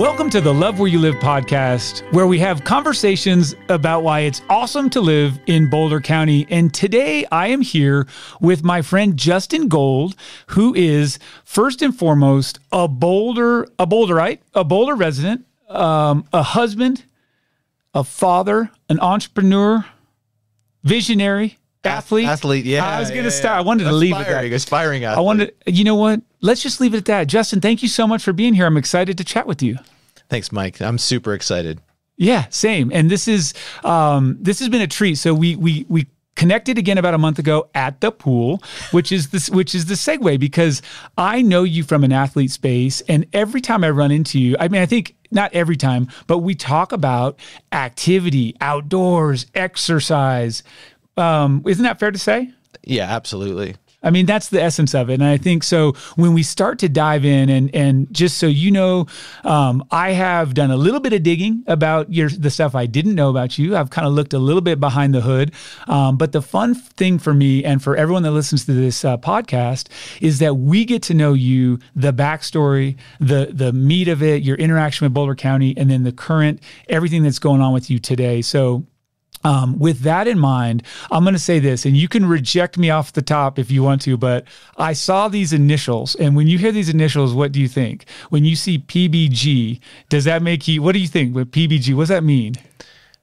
Welcome to the Love Where You Live podcast, where we have conversations about why it's awesome to live in Boulder County. And today I am here with my friend Justin Gold, who is first and foremost a Boulderite, a Boulder resident, a husband, a father, an entrepreneur, visionary, athlete. Yeah. I was going to start. I wanted to leave it at that. Aspiring athlete. I wanted, you know what? Let's just leave it at that. Justin, thank you so much for being here. I'm excited to chat with you. Thanks, Mike. I'm super excited. Yeah, same. And this has been a treat. So we connected again about a month ago at the pool, which is the segue, because I know you from an athlete space, and every time I run into you, I mean, I think not every time, but we talk about activity, outdoors, exercise. Isn't that fair to say? Yeah, absolutely. I mean, that's the essence of it. And I think so when we start to dive in, and just so you know, I have done a little bit of digging about the stuff I didn't know about you. I've kind of looked a little bit behind the hood. But the fun thing for me and for everyone that listens to this podcast is that we get to know you, the backstory, the meat of it, your interaction with Boulder County, and then the current, everything that's going on with you today. So with that in mind, I'm going to say this, and you can reject me off the top if you want to, but I saw these initials, and when you hear these initials, what do you think? When you see PBG, does that make you, what do you think with PBG? What does that mean?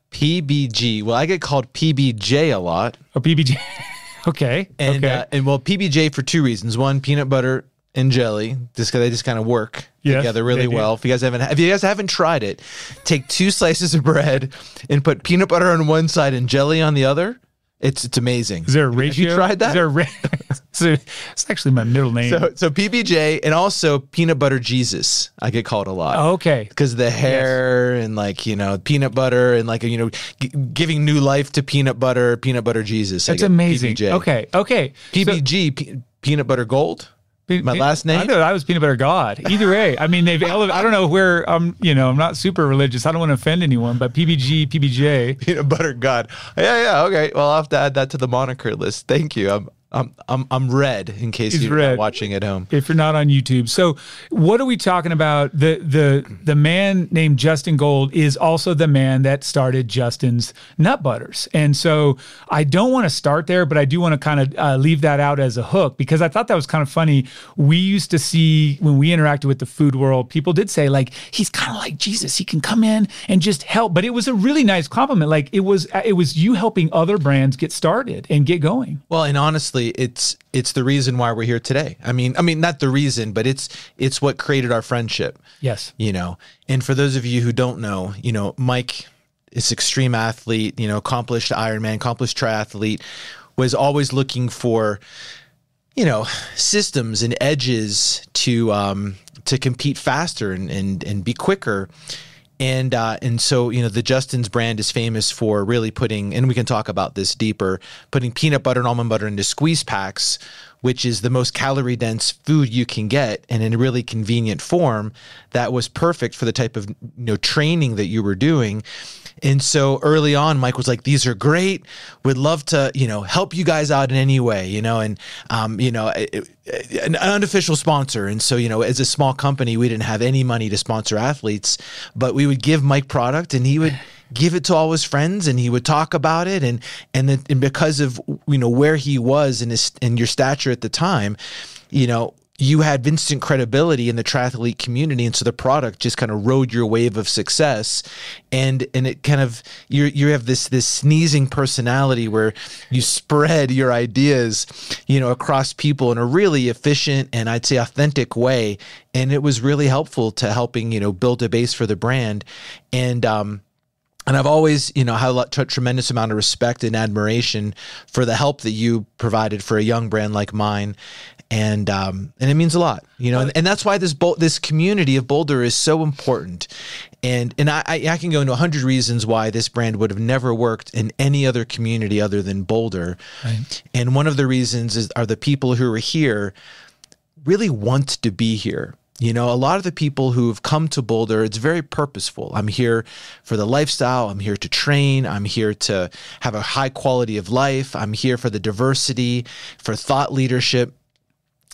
PBG. Well, I get called PBJ a lot. Oh, PBJ. Okay. And PBJ for two reasons. One, peanut butter and jelly, just because they just kind of work together really well. If you guys haven't tried it, take 2 slices of bread and put peanut butter on one side and jelly on the other. It's amazing. Is there a ratio? Have you tried that? Is there a so it's actually my middle name. So PBJ, and also peanut butter Jesus. I get called a lot. Oh, okay. Because the hair and peanut butter and giving new life to peanut butter Jesus. That's amazing. PBJ. Okay. PBG, peanut butter gold. My last name? I thought I was Peanut Butter God. Either way. I mean, they've I don't know where I'm not super religious. I don't want to offend anyone, but PBG, PBJ. Peanut Butter God. Yeah. Okay. Well, I'll have to add that to the moniker list. Thank you. I'm red in case you're not watching at home. If you're not on YouTube. So what are we talking about? The man named Justin Gold is also the man that started Justin's Nut Butters. And so I don't want to start there, but I do want to kind of leave that out as a hook, because I thought that was kind of funny. We used to see, when we interacted with the food world, people did say, like, he's kind of like Jesus. He can come in and just help. But it was a really nice compliment. Like, it was you helping other brands get started and get going. Well, and honestly, it's the reason why we're here today. I mean, not the reason, but it's what created our friendship. Yes. And for those of you who don't know, Mike is extreme athlete, accomplished Ironman, accomplished triathlete, was always looking for, systems and edges to compete faster and be quicker. And so, the Justin's brand is famous for really putting, and we can talk about this deeper, putting peanut butter and almond butter into squeeze packs, which is the most calorie dense food you can get, and in a really convenient form that was perfect for the type of, training that you were doing. And so early on, Mike was like, these are great. Would love to, help you guys out in any way, and, an unofficial sponsor. And so, as a small company, we didn't have any money to sponsor athletes, but we would give Mike product and he would give it to all his friends and he would talk about it. And because of, where he was and your stature at the time, you had instant credibility in the triathlete community, and so the product just kind of rode your wave of success, and it kind of you have this sneezing personality where you spread your ideas, across people in a really efficient and I'd say authentic way, and it was really helpful to helping build a base for the brand, and I've always, had a tremendous amount of respect and admiration for the help that you provided for a young brand like mine. And it means a lot, and that's why this community of Boulder is so important. And I can go into 100 reasons why this brand would have never worked in any other community other than Boulder. Right. And one of the reasons are the people who are here really want to be here. A lot of the people who have come to Boulder, it's very purposeful. I'm here for the lifestyle. I'm here to train. I'm here to have a high quality of life. I'm here for the diversity, for thought leadership.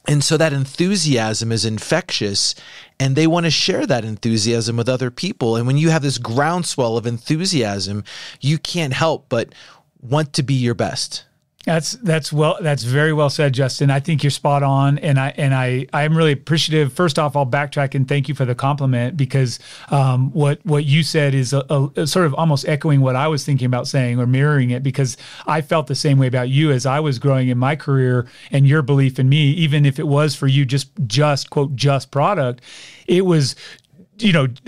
And so that enthusiasm is infectious, and they want to share that enthusiasm with other people. And when you have this groundswell of enthusiasm, you can't help but want to be your best. That's very well said, Justin. I think you're spot on, and I'm really appreciative. First off, I'll backtrack and thank you for the compliment, because what you said is a sort of almost echoing what I was thinking about saying, or mirroring it, because I felt the same way about you as I was growing in my career, and your belief in me, even if it was for you just quote just product, it was,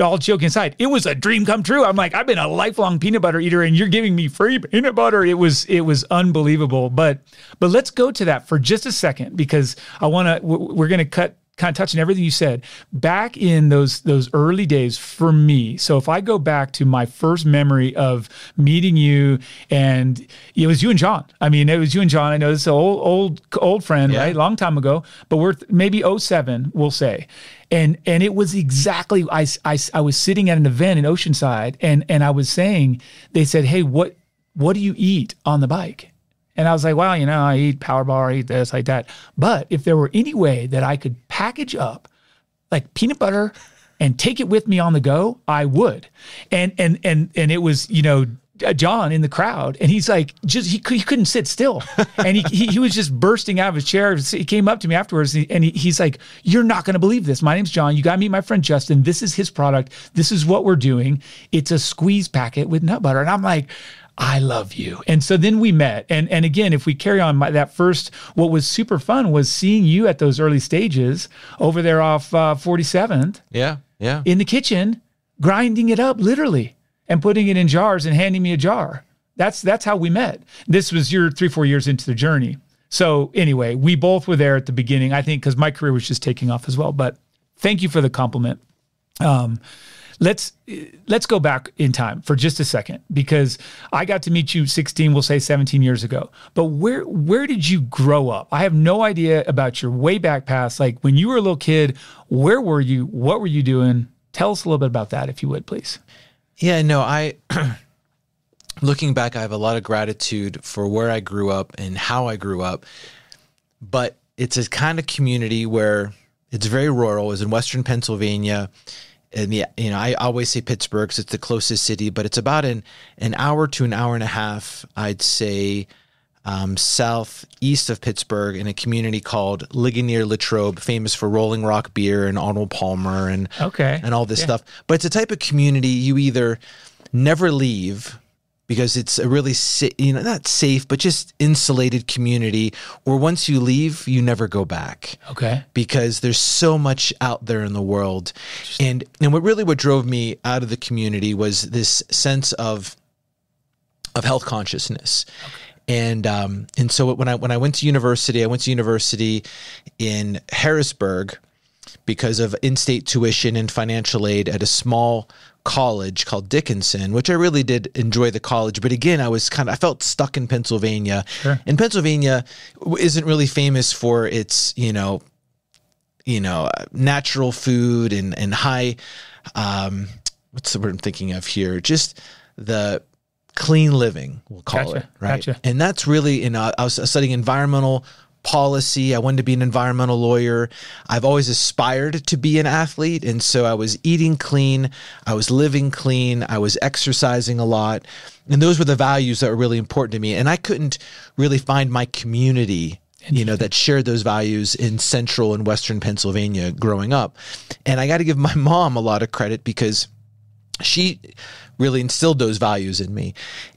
all joking aside, it was a dream come true. I'm like, I've been a lifelong peanut butter eater, and you're giving me free peanut butter. It was unbelievable. But let's go to that for just a second, because we're going to kind of touching everything you said back in those early days for me. So if I go back to my first memory of meeting you, and it was you and John. I mean, it was you and John. I know this is an old friend, yeah, right? Long time ago, but we're maybe 07, we'll say. And it was exactly, I was sitting at an event in Oceanside, and I was saying, they said, hey, what do you eat on the bike? And I was like, well, I eat Power Bar, I eat this, like that. But if there were any way that I could package up like peanut butter and take it with me on the go, I would. And it was, John in the crowd, and he's like, he couldn't sit still. And he was just bursting out of his chair. He came up to me afterwards, and he's like, you're not going to believe this. My name's John. You got to meet my friend Justin. This is his product. This is what we're doing. It's a squeeze packet with nut butter. And I'm like, I love you. And so then we met. And again, if we carry on that first, what was super fun was seeing you at those early stages over there off 47th. Yeah. Yeah. In the kitchen, grinding it up literally and putting it in jars and handing me a jar. That's how we met. This was your 3-4 years into the journey. So anyway, we both were there at the beginning, I think, because my career was just taking off as well. But thank you for the compliment. Let's go back in time for just a second, because I got to meet you 16, we'll say 17 years ago. But where did you grow up? I have no idea about your way back past. Like when you were a little kid, where were you? What were you doing? Tell us a little bit about that, if you would, please. Yeah, no, looking back, I have a lot of gratitude for where I grew up and how I grew up. But it's a kind of community where it's very rural. It was in Western Pennsylvania. And I always say Pittsburgh because it's the closest city, but it's about an hour to an hour and a half, I'd say, southeast of Pittsburgh, in a community called Ligonier-Latrobe, famous for Rolling Rock beer and Arnold Palmer and all this stuff. But it's a type of community you either never leave because it's a really, not safe, but just insulated community, or once you leave, you never go back. Okay. Because there's so much out there in the world. And what drove me out of the community was this sense of health consciousness. Okay. And so when I went to university, in Harrisburg because of in-state tuition and financial aid at a small college called Dickinson, which I really did enjoy the college. But again, I felt stuck in Pennsylvania. Sure. And Pennsylvania isn't really famous for its, natural food and high, what's the word I'm thinking of here? Just the clean living, we'll call it, right? Gotcha. And that's really, I was studying environmental policy. I wanted to be an environmental lawyer. I've always aspired to be an athlete. And so I was eating clean. I was living clean. I was exercising a lot. And those were the values that were really important to me. And I couldn't really find my community, that shared those values in central and western Pennsylvania growing up. And I got to give my mom a lot of credit because she really instilled those values in me.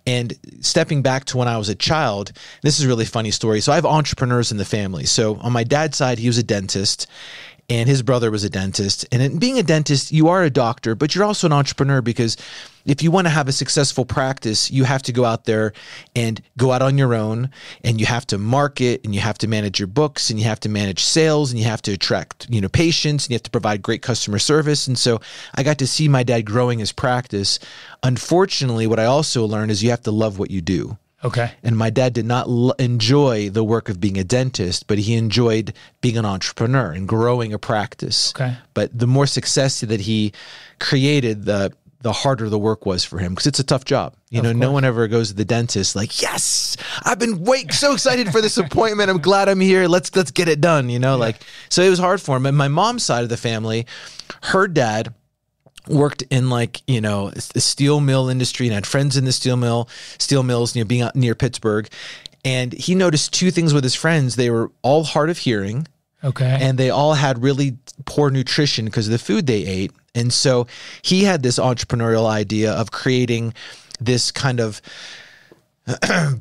And stepping back to when I was a child, this is a really funny story. So I have entrepreneurs in the family. So on my dad's side, he was a dentist and his brother was a dentist. And in being a dentist, you are a doctor, but you're also an entrepreneur, because if you want to have a successful practice, you have to go out there and go out on your own, and you have to market, and you have to manage your books, and you have to manage sales, and you have to attract, patients, and you have to provide great customer service. And so I got to see my dad growing his practice. Unfortunately, what I also learned is you have to love what you do. Okay. And my dad did not enjoy the work of being a dentist, but he enjoyed being an entrepreneur and growing a practice. Okay. But the more success that he created, the the harder the work was for him, because it's a tough job. No one ever goes to the dentist like, yes, I've been so excited for this appointment. I'm glad I'm here. Let's get it done. So it was hard for him. And my mom's side of the family, her dad worked in the steel mill industry and had friends in the steel mills, being out near Pittsburgh. And he noticed two things with his friends. They were all hard of hearing. Okay. And they all had really poor nutrition because of the food they ate. And so he had this entrepreneurial idea of creating this kind of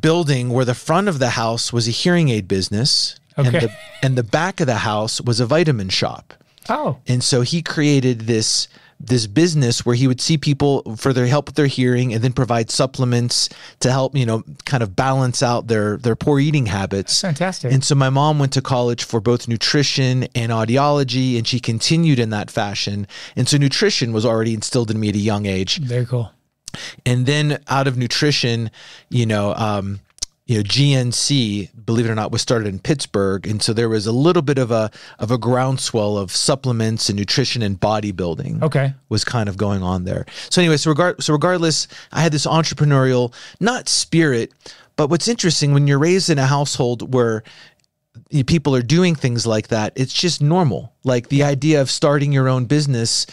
building where the front of the house was a hearing aid business, and the back of the house was a vitamin shop. Oh. And so he created this business where he would see people for their help with their hearing and then provide supplements to help, kind of balance out their poor eating habits. That's fantastic. And so my mom went to college for both nutrition and audiology, and she continued in that fashion. And so nutrition was already instilled in me at a young age. Very cool. And then out of nutrition, GNC, believe it or not, was started in Pittsburgh. And so there was a little bit of a groundswell of supplements and nutrition and bodybuilding. Okay. Was kind of going on there. So anyway, regardless, I had this entrepreneurial, not spirit, but what's interesting, when you're raised in a household where people are doing things like that, it's just normal. Like the idea of starting your own business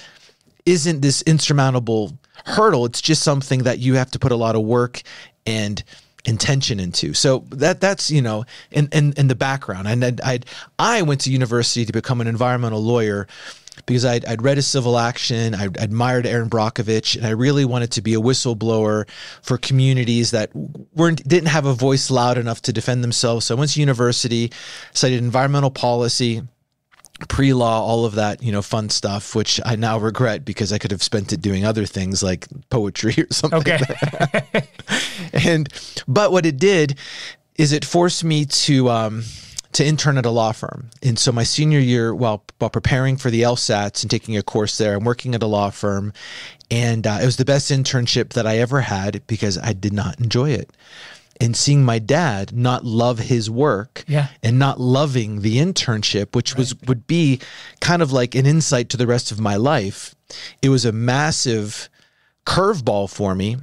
isn't this insurmountable hurdle. It's just something that you have to put a lot of work and intention into. So that's in the background. And I went to university to become an environmental lawyer because I'd read a civil action. I admired Aaron Brockovich, and I really wanted to be a whistleblower for communities that didn't have a voice loud enough to defend themselves. So I went to university, studied environmental policy, pre-law, all of that, fun stuff, which I now regret because I could have spent it doing other things like poetry or something. Okay. But what it did is it forced me to intern at a law firm. And so my senior year, while preparing for the LSATs and taking a course there, I'm working at a law firm. And it was the best internship that I ever had because I did not enjoy it. And seeing my dad not love his work and not loving the internship, which would be kind of like an insight to the rest of my life, it was a massive curveball for me.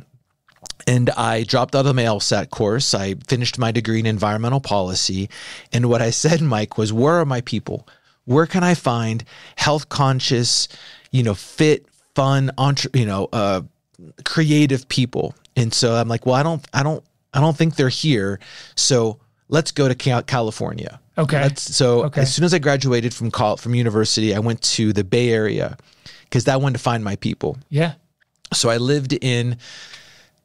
And I dropped out of my LSAT course. I finished my degree in environmental policy. And what I said, Mike, was, where are my people? Where can I find health conscious, fit, fun, creative people? And so I'm like, well, I don't think they're here. So let's go to California. Okay. As soon as I graduated from university, I went to the Bay Area because I wanted to find my people. Yeah. So I lived in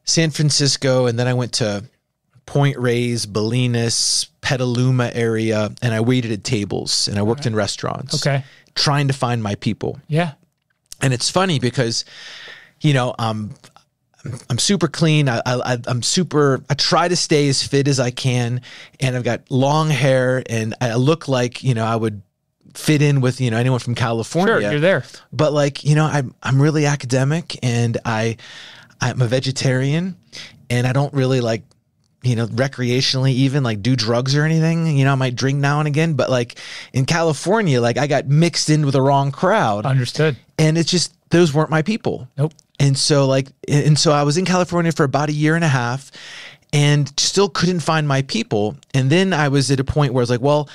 San Francisco, and then I went to Point Reyes, Bolinas, Petaluma area, and I waited at tables and I worked in restaurants. Okay. Trying to find my people. Yeah. And it's funny because, I'm super clean. I try to stay as fit as I can, and I've got long hair, and I look like, I would fit in with, anyone from California. Sure, you're there. But I'm really academic, and I'm a vegetarian, and I don't really recreationally even do drugs or anything. I might drink now and again, but in California, I got mixed in with the wrong crowd. Understood. And it's just, those weren't my people. Nope. And so I was in California for about a year and a half and still couldn't find my people. And then I was at a point where I was like, well,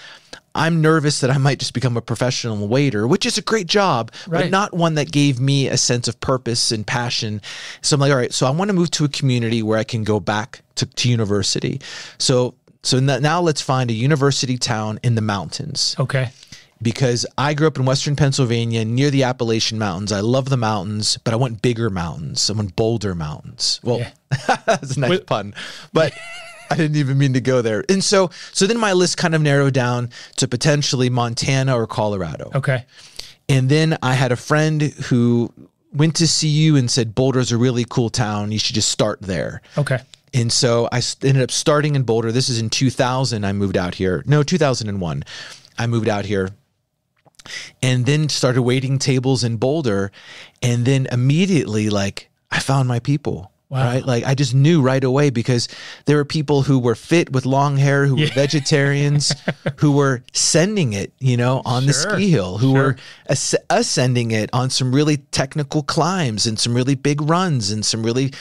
I'm nervous that I might just become a professional waiter, which is a great job, but not one that gave me a sense of purpose and passion. So I'm like, all right, so I want to move to a community where I can go back to university. So now let's find a university town in the mountains. Okay. Because I grew up in Western Pennsylvania near the Appalachian Mountains. I love the mountains, but I want bigger mountains. I want Boulder Mountains. Well, that's a nice pun, but I didn't even mean to go there. And so then my list kind of narrowed down to potentially Montana or Colorado. Okay. And then I had a friend who went to see you and said, Boulder's a really cool town. You should just start there. Okay. And so I ended up starting in Boulder. This is in 2000. I moved out here. No, 2001. I moved out here. And then started waiting tables in Boulder. And then immediately, I found my people. Wow. Right. Like I just knew right away because there were people who were fit with long hair, who were vegetarians, who were sending it, on the ski hill, who were ascending it on some really technical climbs and some really big runs and some really,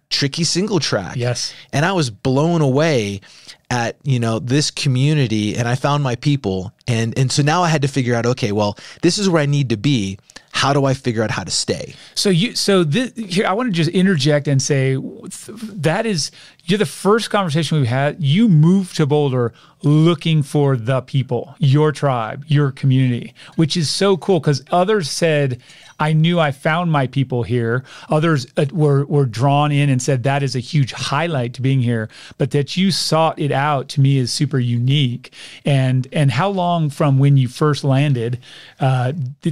tricky single track. Yes. And I was blown away at, this community, and I found my people. And so now I had to figure out, okay, well, this is where I need to be. How do I figure out how to stay? Here, I want to just interject and say you're the first conversation we've had. You moved to Boulder looking for the people, your tribe, your community, which is so cool because others said, I knew I found my people here. Others were drawn in and said that is a huge highlight to being here, but that you sought it out to me is super unique. And how long from when you first landed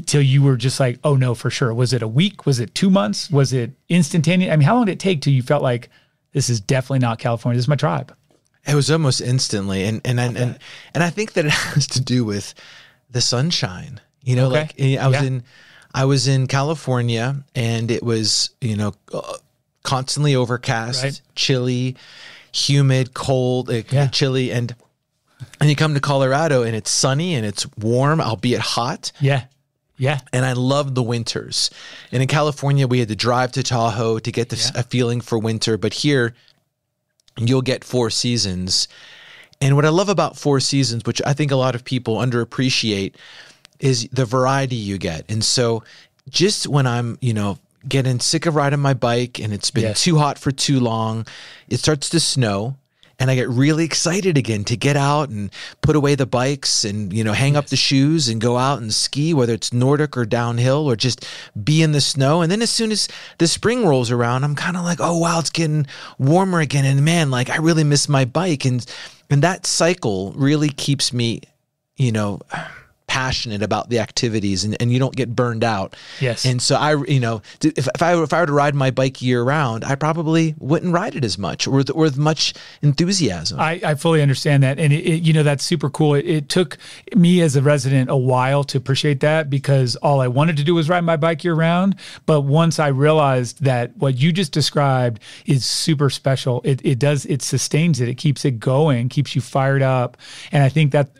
till you were just like, oh no, for sure. Was it a week? Was it 2 months? Was it instantaneous? I mean, how long did it take till you felt like this is definitely not California? This is my tribe. It was almost instantly. And I think that it has to do with the sunshine, like I was in California and it was, constantly overcast, chilly, humid, cold, chilly. And you come to Colorado and it's sunny and it's warm, albeit hot. Yeah. Yeah. And I loved the winters. And in California, we had to drive to Tahoe to get a feeling for winter. But here, you'll get 4 seasons. And what I love about 4 seasons, which I think a lot of people underappreciate, is the variety you get. And so just when I'm, getting sick of riding my bike and it's been too hot for too long, it starts to snow. And I get really excited again to get out and put away the bikes and, hang up the shoes and go out and ski, whether it's Nordic or downhill or just be in the snow. And then as soon as the spring rolls around, I'm kind of like, oh, wow, it's getting warmer again. And man, like I really miss my bike. And that cycle really keeps me, passionate about the activities and you don't get burned out. Yes. And so if I were to ride my bike year round, I probably wouldn't ride it as much or with much enthusiasm. I fully understand that. And that's super cool. It took me as a resident a while to appreciate that because all I wanted to do was ride my bike year round. But once I realized that what you just described is super special, it sustains it. It keeps it going, keeps you fired up. And I think that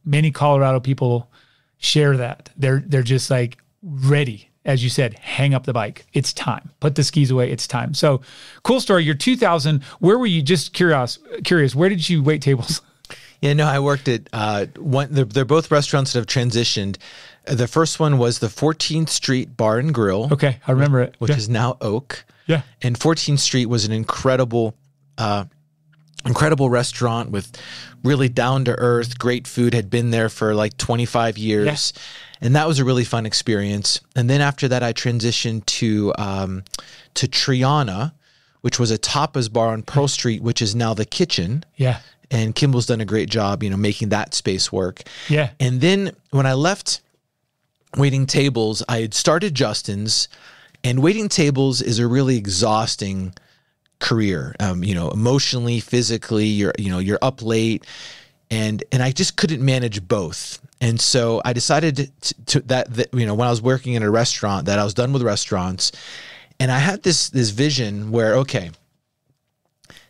many Colorado people share that. They're just like ready, as you said, hang up the bike. It's time. Put the skis away. It's time. So cool story. You're 2000. Where were you? Just curious. Where did you wait tables? Yeah, no, I worked at one. They're both restaurants that have transitioned. The first one was the 14th Street Bar and Grill. Okay, I remember it. Which is now Oak. Yeah. And 14th Street was an incredible restaurant with really down to earth, great food, had been there for like 25 years. Yeah. And that was a really fun experience. And then after that, I transitioned to Triana, which was a tapas bar on Pearl Street, which is now the Kitchen. Yeah. And Kimball's done a great job, making that space work. Yeah. And then when I left Waiting Tables, I had started Justin's, and Waiting Tables is a really exhausting career, emotionally, physically, you're up late and I just couldn't manage both. And so I decided that when I was working in a restaurant that I was done with restaurants, and I had this vision where, okay,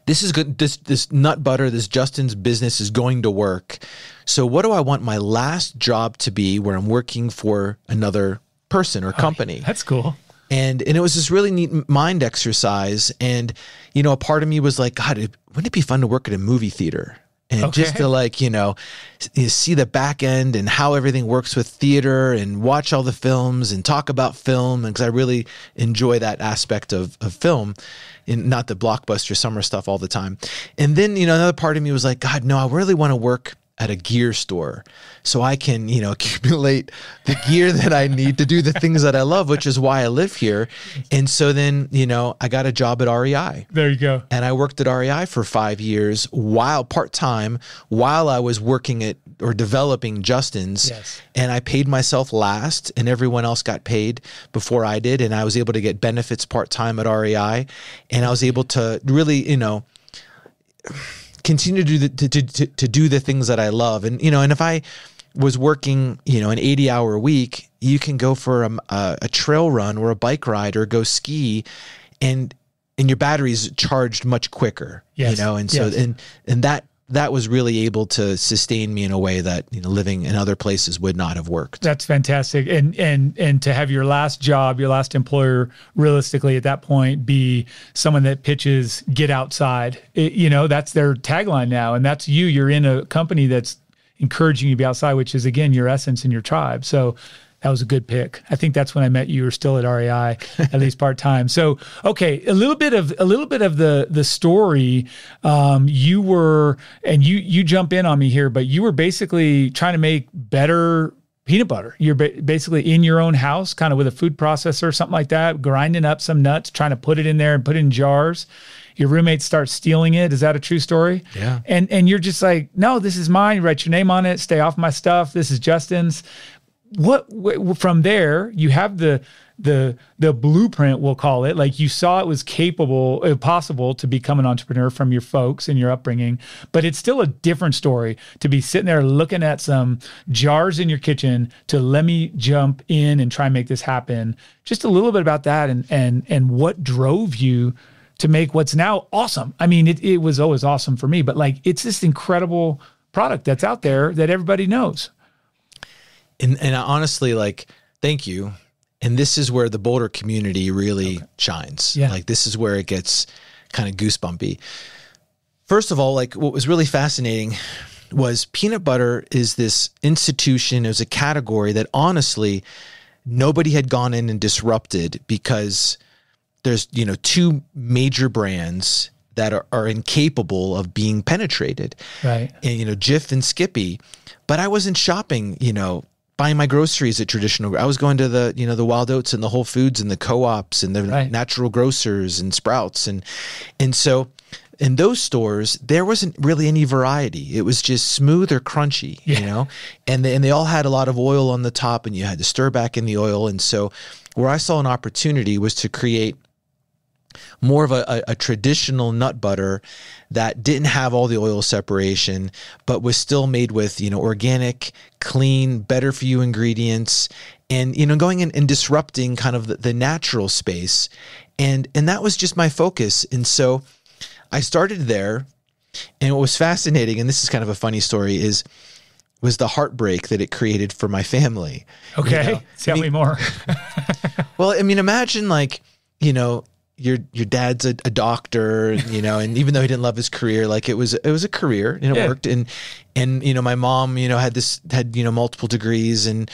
this is good. This nut butter, this Justin's business is going to work. So what do I want my last job to be where I'm working for another person or company? That's cool. And it was this really neat mind exercise. And, a part of me was like, God, wouldn't it be fun to work at a movie theater? And just to see the back end and how everything works with theater and watch all the films and talk about film. And because I really enjoy that aspect of film and not the blockbuster summer stuff all the time. And then, another part of me was like, God, no, I really want to work at a gear store so I can, accumulate the gear that I need to do the things that I love, which is why I live here. And so then, I got a job at REI. There you go. And I worked at REI for 5 years part-time while I was working at or developing Justin's. Yes. And I paid myself last and everyone else got paid before I did. And I was able to get benefits part-time at REI. And I was able to really, continue to do the things that I love. And, and if I was working, an 80-hour week, you can go for a trail run or a bike ride or go ski. And and your battery's charged much quicker, Yes. you know, and so, Yes. and that was really able to sustain me in a way that, you know, living in other places would not have worked. That's fantastic. And to have your last job, your last employer, realistically at that point be someone that pitches, get outside, you know, that's their tagline now. And that's you. You're in a company that's encouraging you to be outside, which is, again, your essence and your tribe. So that was a good pick. I think that's when I met you. You were still at REI, at least part-time. So, okay, a little bit of the story. You were, and you jump in on me here, but you were basically trying to make better peanut butter. You're basically in your own house, kind of with a food processor or something like that, grinding up some nuts, trying to put it in there and put it in jars. Your roommates start stealing it. Is that a true story? Yeah. And you're just like, no, this is mine. You write your name on it. Stay off my stuff. This is Justin's. What from there you have the blueprint, we'll call it, like you saw it was possible to become an entrepreneur from your folks and your upbringing, but it's still a different story to be sitting there looking at some jars in your kitchen to let me jump in and try and make this happen. Just a little bit about that and what drove you to make what's now awesome. I mean, it was always awesome for me, but like it's this incredible product that's out there that everybody knows. And honestly, like, thank you. And this is where the Boulder community really shines. Yeah. Like, this is where it gets kind of goosebumpy. First of all, like, what was really fascinating was peanut butter is this institution, it was a category that honestly, nobody had gone in and disrupted because there's, you know, two major brands that are incapable of being penetrated. Right. And, you know, Jif and Skippy. But I wasn't shopping, you know, buying my groceries at traditional. I was going to the, you know, the Wild Oats and the Whole Foods and the co-ops and the natural grocers and Sprouts. And so in those stores, there wasn't really any variety. It was just smooth or crunchy, you know, and they all had a lot of oil on the top and you had to stir back in the oil. And so where I saw an opportunity was to create more of a traditional nut butter that didn't have all the oil separation, but was still made with, you know, organic, clean, better for you ingredients, and, you know, going in and disrupting kind of the natural space. And that was just my focus. And so I started there, and what was fascinating, and this is kind of a funny story, was the heartbreak that it created for my family. Okay. You know? Tell me more. Well, I mean, imagine like, you know, your dad's a doctor, you know, and even though he didn't love his career, like it was a career and it worked. And, you know, my mom, you know, had, you know, multiple degrees and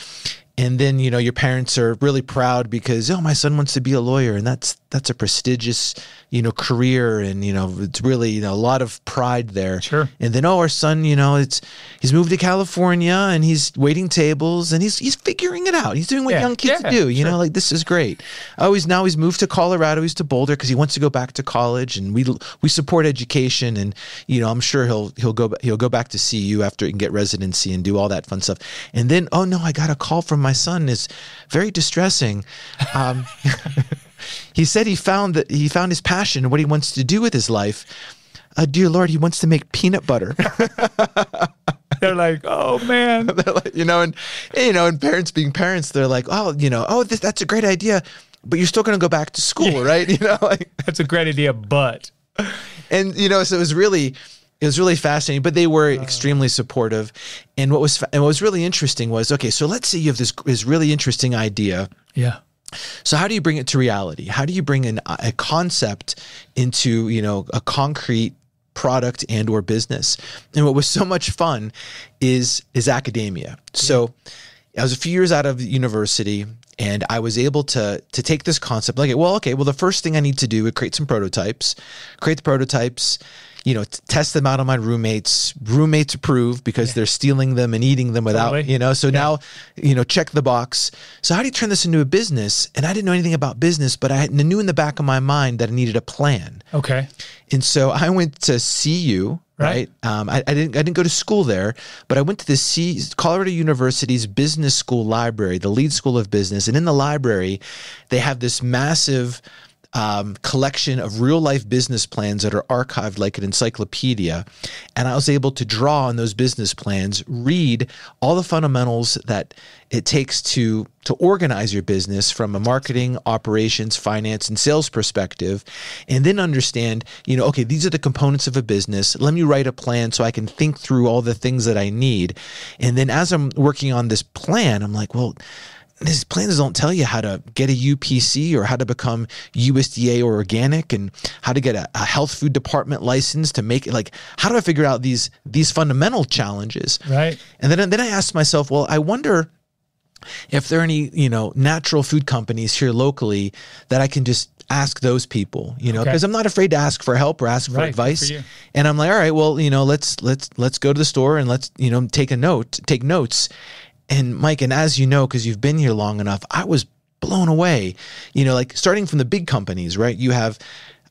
then, you know, your parents are really proud because, oh, my son wants to be a lawyer, and that's a prestigious, you know, career, and, you know, it's really, you know, a lot of pride there. Sure. And then, oh, our son, you know, he's moved to California and he's waiting tables and he's figuring it out. He's doing what young kids do, you know, like this is great. Oh, now he's moved to Colorado, he's to Boulder because he wants to go back to college, and we support education, and, you know, I'm sure he'll go back to CU after he can get residency and do all that fun stuff. And then, oh no, I got a call from my son. Is very distressing. He said he found his passion and what he wants to do with his life. Dear Lord, he wants to make peanut butter. They're like, oh man. They're like, you know, and parents being parents, they're like, oh, you know, that's a great idea, but you're still going to go back to school, right? You know, like that's a great idea, but. And, you know, so it was really fascinating, but they were extremely supportive. And what was really interesting was, okay, so let's say you have this really interesting idea. Yeah. So how do you bring it to reality? How do you bring a concept into, you know, a concrete product and or business? And what was so much fun is academia. So I was a few years out of university, and I was able to take this concept, like, well, the first thing I need to do is create the prototypes, you know, test them out on my roommates approve because they're stealing them and eating them without, you know, so now, you know, check the box. So how do you turn this into a business? And I didn't know anything about business, but I knew in the back of my mind that I needed a plan. Okay. And so I went to CU, right? I didn't go to school there, but I went to the Colorado University's business school library, the Lead School of Business. And in the library, they have this massive collection of real life business plans that are archived like an encyclopedia. And I was able to draw on those business plans, read all the fundamentals that it takes to organize your business from a marketing, operations, finance, and sales perspective, and then understand, okay, these are the components of a business. Let me write a plan so I can think through all the things that I need. And then as I'm working on this plan, I'm like, well, these plans don't tell you how to get a UPC or how to become USDA or organic and how to get a health food department license to make it. Like, how do I figure out these fundamental challenges? Right. And then I asked myself, well, I wonder if there are any, natural food companies here locally that I can just ask those people, because I'm not afraid to ask for help or ask for advice. And I'm like, all right, well, let's go to the store and let's, take notes. And Mike, and as you know, because you've been here long enough, I was blown away, like starting from the big companies, right? You had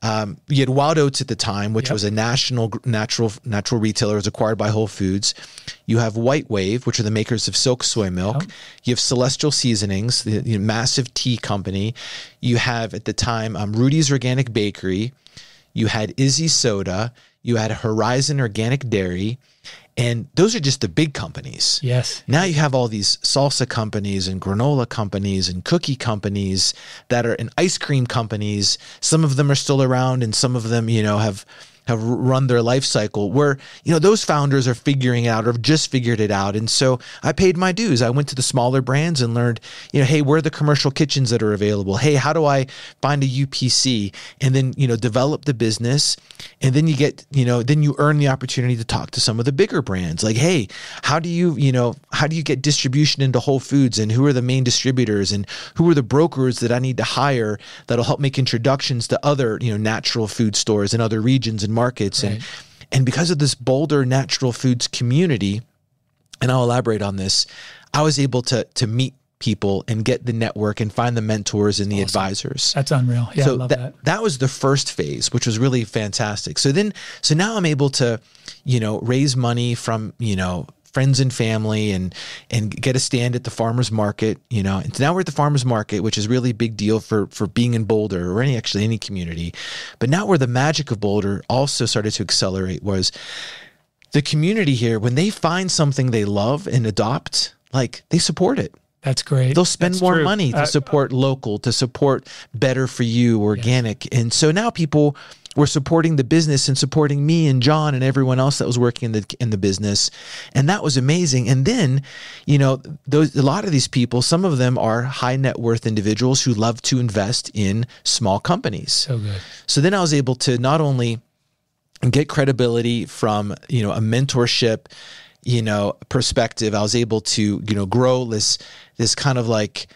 Wild Oats at the time, which was a national natural retailer, was acquired by Whole Foods. You have White Wave, which are the makers of Silk soy milk. You have Celestial Seasonings, the massive tea company. You have at the time Rudy's Organic Bakery. You had Izzy Soda. You had Horizon Organic Dairy. And those are just the big companies. Yes. Now you have all these salsa companies and granola companies and cookie companies that are, and ice cream companies. Some of them are still around and some of them, have run their life cycle where, those founders are figuring it out or have just figured it out. And so I paid my dues. I went to the smaller brands and learned, hey, where are the commercial kitchens that are available? Hey, how do I find a UPC? And then, develop the business. And then you get, then you earn the opportunity to talk to some of the bigger brands. Like, hey, how do you get distribution into Whole Foods, and who are the main distributors, and who are the brokers that I need to hire that'll help make introductions to other, natural food stores in other regions and markets. Right. And because of this Boulder natural foods community, and I'll elaborate on this, I was able to meet people and get the network and find the mentors and the advisors. That's unreal. Yeah, so I love that. That was the first phase, which was really fantastic. So now I'm able to, raise money from, friends and family and get a stand at the farmer's market, and so now we're at the farmer's market, which is really a big deal for being in Boulder or any community. But now where the magic of Boulder also started to accelerate was the community here. When they find something they love and adopt, like, they support it. That's great. They'll spend more money to support local, to support better for you, organic. Yes. And so now people were supporting the business and supporting me and John and everyone else that was working in the business. And that was amazing. And then, a lot of these people, some of them are high net worth individuals who love to invest in small companies. So good. So then I was able to not only get credibility from, a mentorship, perspective. I was able to, grow this kind of like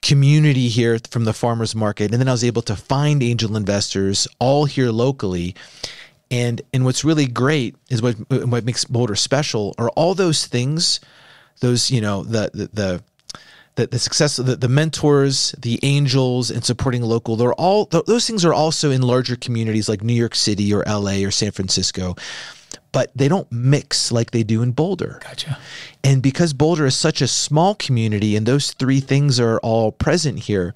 community here from the farmer's market. And then I was able to find angel investors all here locally. And what's really great is what makes Boulder special are all those things, those, the success, the mentors, the angels, and supporting local. Those things are also in larger communities like New York City or LA or San Francisco, but they don't mix like they do in Boulder. Gotcha. And because Boulder is such a small community and those three things are all present here,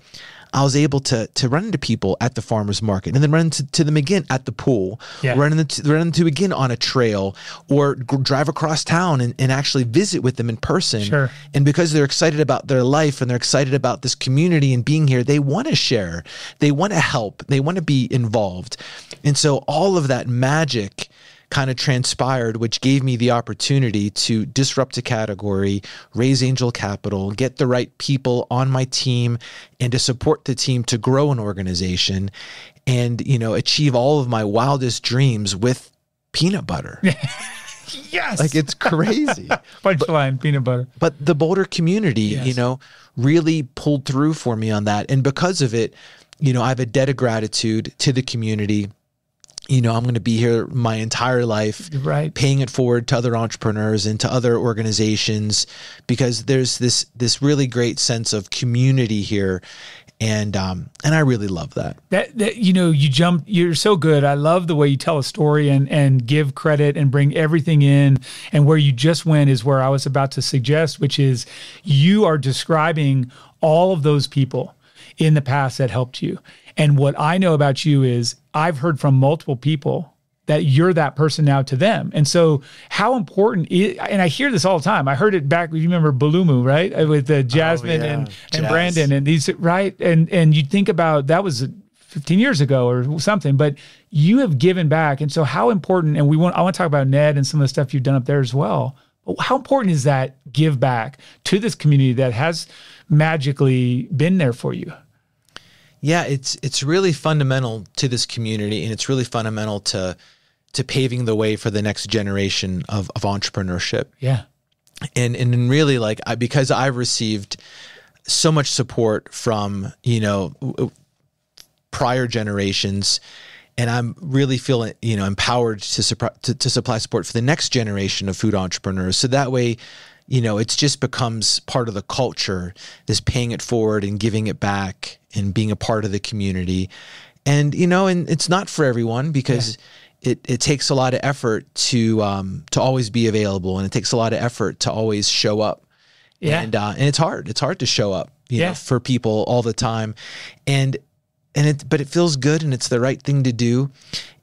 I was able to run into people at the farmer's market and then run into them again at the pool, run into again on a trail, or drive across town and actually visit with them in person. Sure. And because they're excited about their life and they're excited about this community and being here, they want to share, they want to help, they want to be involved. And so all of that magic kind of transpired, which gave me the opportunity to disrupt a category, raise angel capital, get the right people on my team, and to support the team to grow an organization and, achieve all of my wildest dreams with peanut butter. Yes. Like, it's crazy. Punchline, peanut butter. But the Boulder community, really pulled through for me on that. And because of it, I have a debt of gratitude to the community. I'm going to be here my entire life, right, paying it forward to other entrepreneurs and to other organizations, because there's this really great sense of community here. And I really love that. You're so good. I love the way you tell a story and give credit and bring everything in. And where you just went is where I was about to suggest, which is you are describing all of those people in the past that helped you. And what I know about you is I've heard from multiple people that you're that person now to them. And so how important and I hear this all the time. I heard it back, you remember Bulumu, right? With Jasmine and Brandon and these, right? And you think about, that was 15 years ago or something, but you have given back. And so how important, and I want to talk about Ned and some of the stuff you've done up there as well. But how important is that give back to this community that has magically been there for you? Yeah, it's really fundamental to this community, and it's really fundamental to paving the way for the next generation of entrepreneurship. Yeah. And really, like, because I've received so much support from, prior generations, and I'm really feeling, empowered to supply support for the next generation of food entrepreneurs. So that way, it just becomes part of the culture, this paying it forward and giving it back and being a part of the community. And, and it's not for everyone, because it takes a lot of effort to always be available, and it takes a lot of effort to always show up. Yeah. And it's hard. It's hard to show up, for people all the time. But it feels good, and it's the right thing to do.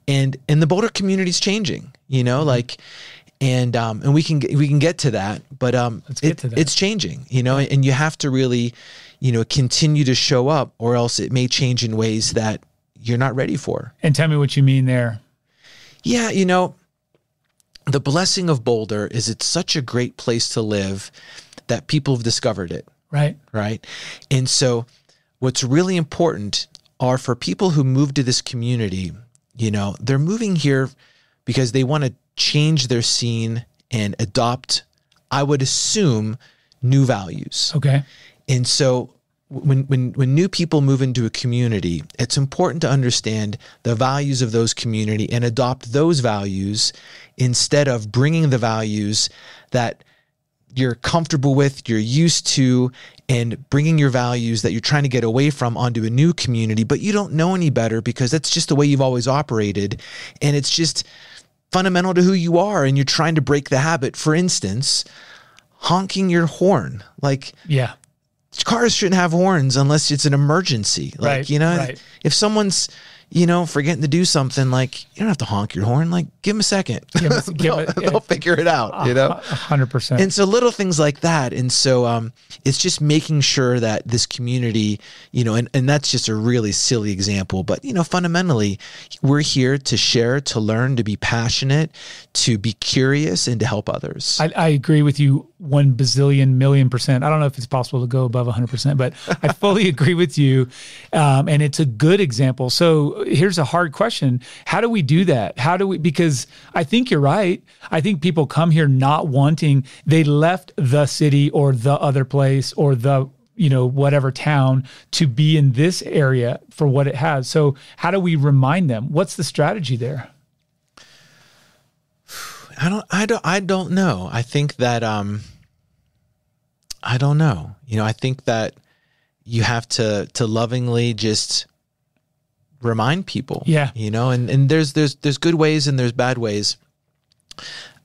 And the Boulder community is changing, and we can get to that, but it's changing, and you have to really, continue to show up, or else it may change in ways that you're not ready for. And tell me what you mean there. Yeah. The blessing of Boulder is it's such a great place to live that people have discovered it. Right. Right. And so what's really important are for people who move to this community, they're moving here because they want to change their scene and adopt, I would assume, new values. Okay. And so when new people move into a community, it's important to understand the values of those community and adopt those values instead of bringing the values that you're comfortable with, you're used to, and bringing your values that you're trying to get away from onto a new community, but you don't know any better because that's just the way you've always operated. And it's just fundamental to who you are, and you're trying to break the habit. For instance, honking your horn. Like, yeah, cars shouldn't have horns unless it's an emergency. Like, right. If someone's, forgetting to do something, like, you don't have to honk your horn. Like, give them a second. They'll figure it out, 100%. And so little things like that. And so it's just making sure that this community, and that's just a really silly example, but, fundamentally, we're here to share, to learn, to be passionate, to be curious, and to help others. I agree with you 1 bazillion million %. I don't know if it's possible to go above 100%, but I fully agree with you. And it's a good example. So here's a hard question. How do we do that? Because I think you're right. I think people come here not wanting, they left the city or the other place or the, whatever town to be in this area for what it has. So how do we remind them? What's the strategy there? I don't know. I think that, I don't know. I think that you have to lovingly just remind people. Yeah. And there's good ways and there's bad ways.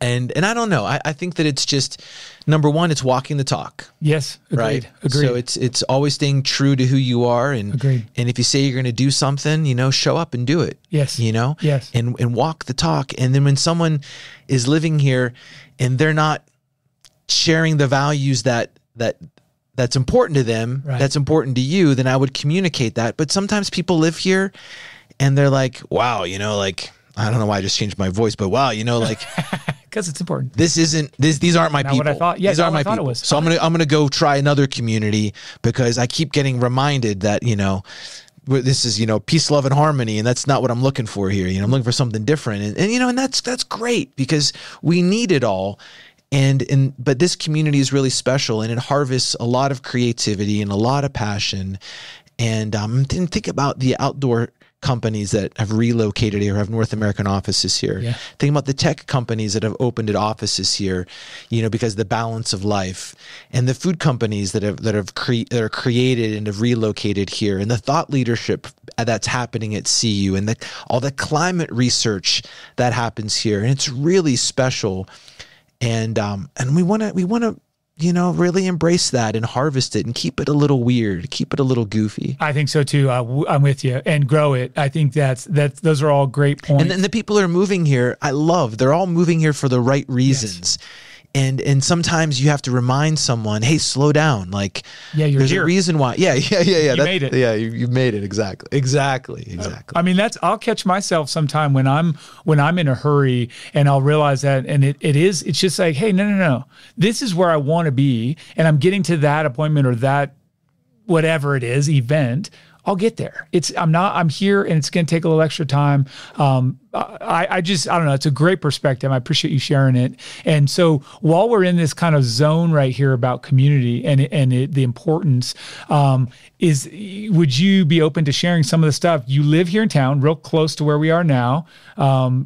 And I don't know. I think that it's just, number one, it's walking the talk. Yes. Agreed. Right. Agreed. So it's always staying true to who you are. And agreed. And if you say you're going to do something, show up and do it. Yes. Yes. And walk the talk. And then when someone is living here and they're not sharing the values that's important to them, right, that's important to you, then I would communicate that. But sometimes people live here and they're like, wow, like, I don't know why I just changed my voice, but wow, like, because it's important. These aren't my people. What I thought. Yeah, these aren't my people. So I'm gonna go try another community because I keep getting reminded that this is peace, love, and harmony, and that's not what I'm looking for here. I'm looking for something different, and that's great because we need it all. But this community is really special, and it harvests a lot of creativity and a lot of passion. And think about the outdoor companies that have relocated here, have North American offices here. Yeah. Think about the tech companies that have opened at offices here, because of the balance of life, and the food companies that are created and have relocated here, and the thought leadership that's happening at CU, and all the climate research that happens here, and it's really special. And we want to really embrace that and harvest it and keep it a little weird, keep it a little goofy. I think so too. I'm with you, and grow it. I think those are all great points. And the people who are moving here, they're all moving here for the right reasons. Yes. And sometimes you have to remind someone, hey, slow down. Like, there's a reason why. Yeah. You made it. Yeah, you made it. Exactly. I mean, I'll catch myself sometime when I'm in a hurry, and I'll realize that, and it's just like, hey, no. This is where I want to be, and I'm getting to that appointment or that whatever it is, event. I'll get there. I'm here, and it's going to take a little extra time. I don't know. It's a great perspective. I appreciate you sharing it. And so while we're in this kind of zone right here about community and the importance, would you be open to sharing some of the stuff? You live here in town, real close to where we are now.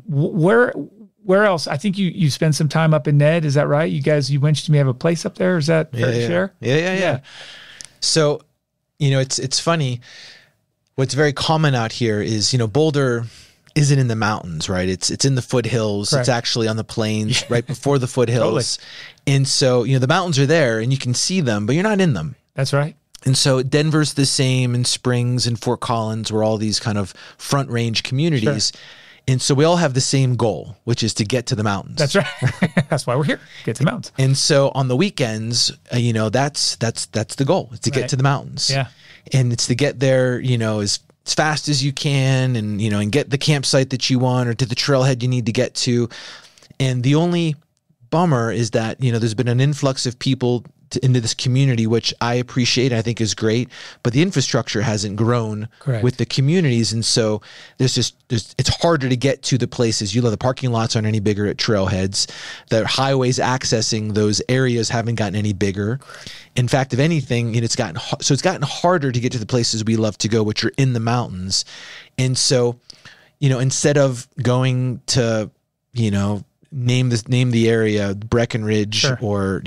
Where else? I think you spend some time up in Ned. Is that right? You mentioned to me have a place up there. Is that fair to share? Yeah. So, it's funny. What's very common out here is, Boulder isn't in the mountains, right? It's in the foothills. Correct. It's actually on the plains right before the foothills. Totally. And so, the mountains are there and you can see them, but you're not in them. That's right. And so Denver's the same, and Springs and Fort Collins were all these kind of front range communities. Sure. And so we all have the same goal, which is to get to the mountains. That's right. That's why we're here. Get to the mountains. And so on the weekends, that's the goal. It's to get to the mountains. Yeah. And it's to get there, as fast as you can, and get the campsite that you want or to the trailhead you need to get to. And the only bummer is that, there's been an influx of people into this community, which I appreciate, I think is great, but the infrastructure hasn't grown with the communities. And so it's harder to get to the places. The parking lots aren't any bigger at trailheads. The highways accessing those areas haven't gotten any bigger. In fact, if anything, it's gotten harder to get to the places we love to go, which are in the mountains. And so, instead of going to, name the area Breckenridge or,